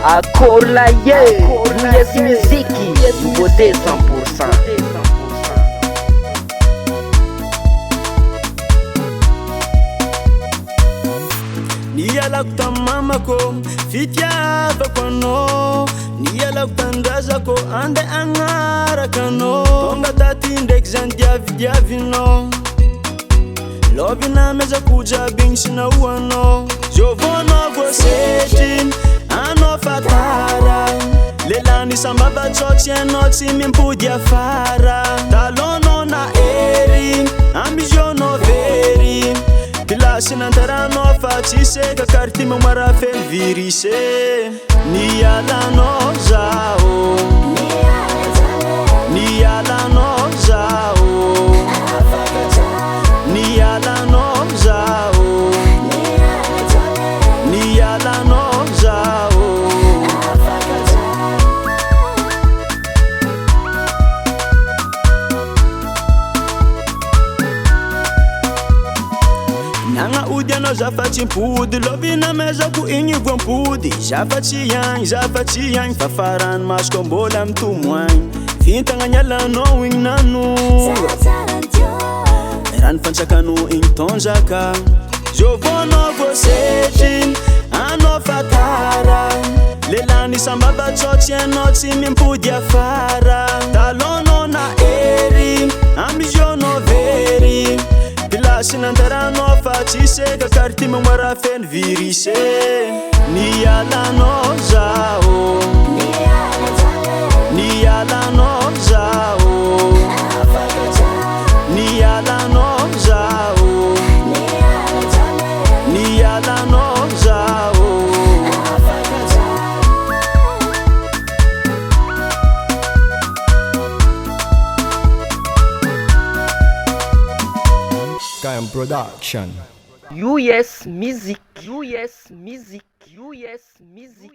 Akolaye, Yes Muziki, nouveauté 100%. Niyala kutamama ko, fitya bakwano. Niyala kutangaza ko, ande angara kano. Tonga tati index diavi no. Love na meza kuja bingsi na uano. Jovono go sejin, ano fatara. Lelani samba batsotsi enotsi mimpudia fara. Talono na eri, ambiziono veri. Pilasi nantarano fatise, kakarti mamara fel virise. Niyala no zao, niyala no zao, niyala no zao, niyala no zao. Nanga udiano zafati mpudi, lovi na meza ku inyi mpudi. Zafati yang, fafaran mas kombola mtumwany. Fintanga nyala no wing nanu, ran fansakanu ing tonzaka. Jovono go sejin, ano fatara. Lelani samba batsotsi enotsi mimpudia fara. Talono na eri, ambiziono veri. Pilasi nantarano fatise, kakarti mamara fel virise. Niyala no zao, niyala no zao, niyala no zao, niyala no zao. Kayan Production. US Music, US Music, US Music.